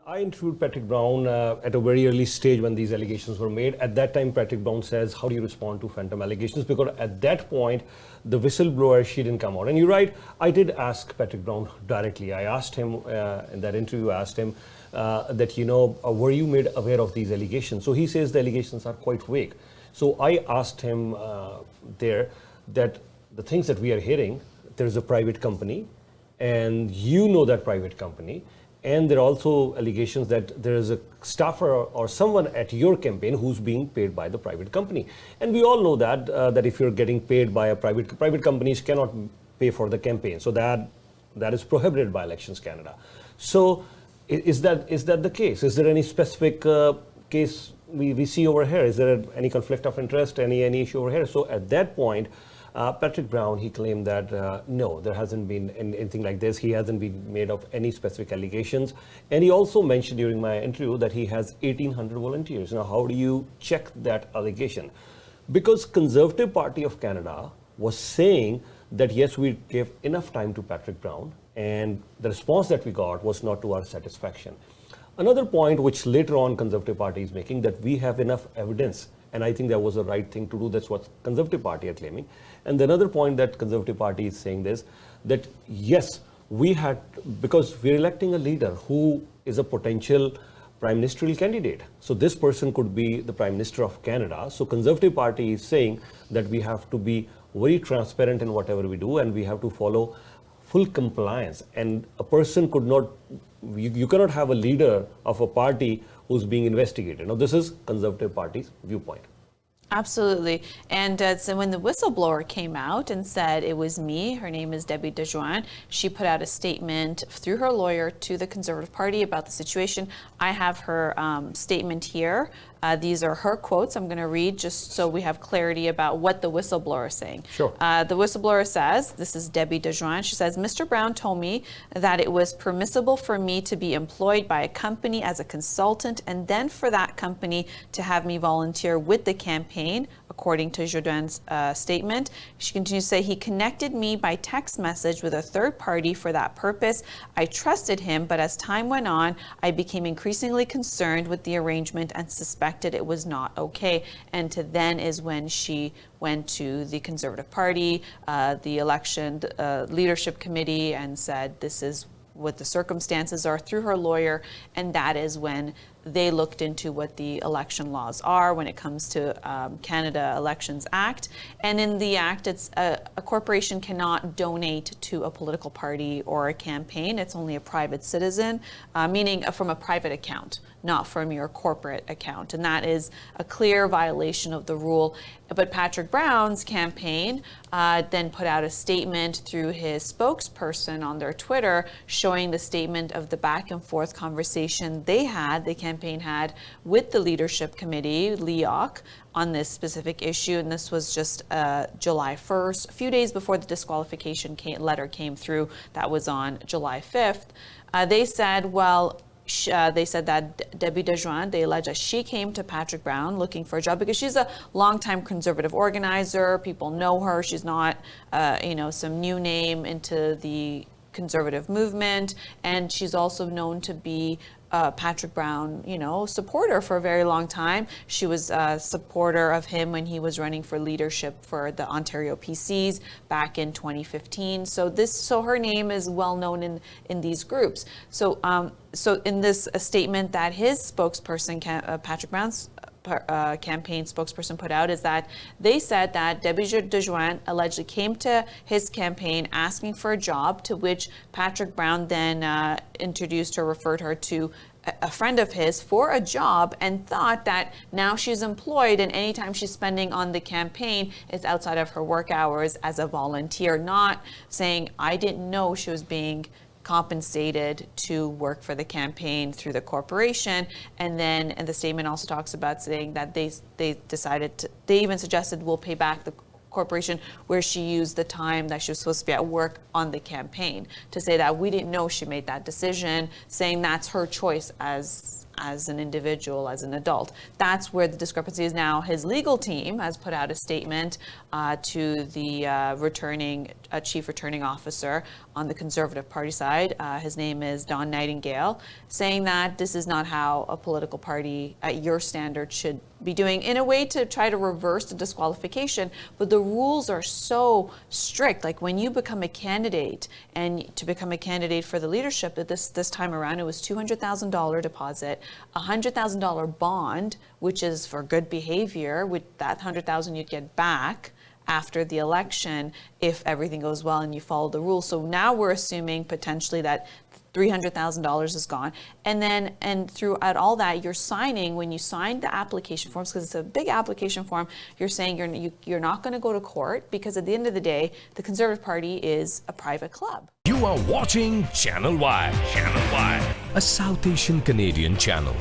I interviewed Patrick Brown at a very early stage when these allegations were made. At that time, Patrick Brown says, how do you respond to phantom allegations? Because at that point, the whistleblower, she didn't come out. And you're right, I did ask Patrick Brown directly. I asked him, in that interview, I asked him that, were you made aware of these allegations? So he says the allegations are quite vague. So I asked him there that the things that we are hearing, there's a private company, and you know that private company. And there are also allegations that there is a staffer or someone at your campaign who's being paid by the private company. And we all know that that if you're getting paid by a private companies cannot pay for the campaign. So that is prohibited by Elections Canada. So is that the case? Is there any specific case we see over here? Is there any conflict of interest, any issue over here? So at that point, Patrick Brown, he claimed that no, there hasn't been anything like this. He hasn't been made of any specific allegations. And he also mentioned during my interview that he has 1,800 volunteers. Now, how do you check that allegation? Because Conservative Party of Canada was saying that, yes, we gave enough time to Patrick Brown, and the response that we got was not to our satisfaction. Another point which later on Conservative Party is making, that we have enough evidence. And I think that was the right thing to do. That's what Conservative Party are claiming. And the another point that Conservative Party is saying is that, yes, because we're electing a leader who is a potential prime ministerial candidate. So this person could be the Prime Minister of Canada. So Conservative Party is saying that we have to be very transparent in whatever we do, and we have to follow full compliance. And a person could not, you cannot have a leader of a party who's being investigated. Now, this is Conservative Party's viewpoint. Absolutely. And so when the whistleblower came out and said it was me, her name is Debbie DeJoan, she put out a statement through her lawyer to the Conservative Party about the situation. I have her statement here. These are her quotes. I'm going to read just so we have clarity about what the whistleblower is saying. Sure. The whistleblower says, this is Debbie DeJoan, she says, Mr. Brown told me that it was permissible for me to be employed by a company as a consultant and then for that company to have me volunteer with the campaign, according to Jadoo's statement. She continues to say, he connected me by text message with a third party for that purpose. I trusted him, but as time went on, I became increasingly concerned with the arrangement and suspected it was not okay. And to then is when she went to the Conservative Party, the election leadership committee, and said this is what the circumstances are through her lawyer, and that is when they looked into what the election laws are when it comes to Canada Elections Act. And in the act, it's a corporation cannot donate to a political party or a campaign. It's only a private citizen, meaning from a private account, not from your corporate account. And that is a clear violation of the rule. But Patrick Brown's campaign then put out a statement through his spokesperson on their Twitter showing the statement of the back and forth conversation the campaign had with the leadership committee, LEOC, on this specific issue. And this was just July 1st, a few days before the disqualification letter came through. That was on July 5th. They said, they said that Debbie DeJoan, they allege that she came to Patrick Brown looking for a job because she's a longtime Conservative organizer. People know her. She's not, some new name into the Conservative movement. And she's also known to be Patrick Brown, supporter for a very long time. She was a supporter of him when he was running for leadership for the Ontario PCs back in 2015. So her name is well known in these groups. So in this statement that his spokesperson, Patrick Brown's campaign spokesperson put out, is that they said that Debbie DeJoan allegedly came to his campaign asking for a job, to which Patrick Brown then referred her to a friend of his for a job, and thought that now she's employed and any time she's spending on the campaign is outside of her work hours as a volunteer, not saying, I didn't know she was being compensated to work for the campaign through the corporation. And the statement also talks about saying that they even suggested we'll pay back the corporation where she used the time that she was supposed to be at work on the campaign, to say that we didn't know she made that decision, saying that's her choice as as an individual, as an adult. That's where the discrepancy is now. His legal team has put out a statement to the chief returning officer on the Conservative Party side. His name is Don Nightingale, saying that this is not how a political party at your standard should be doing, in a way to try to reverse the disqualification. But the rules are so strict. Like when you become a candidate, and to become a candidate for the leadership, that this time around it was $200,000 deposit, $100,000 bond, which is for good behavior. With that $100,000 you'd get back after the election if everything goes well and you follow the rules. So now we're assuming potentially that $300,000 is gone. And throughout all that, you're signing, when you sign the application forms, because it's a big application form, you're saying you're not going to go to court, because at the end of the day, the Conservative Party is a private club. You are watching Channel Y. Channel Y, a South Asian Canadian channel.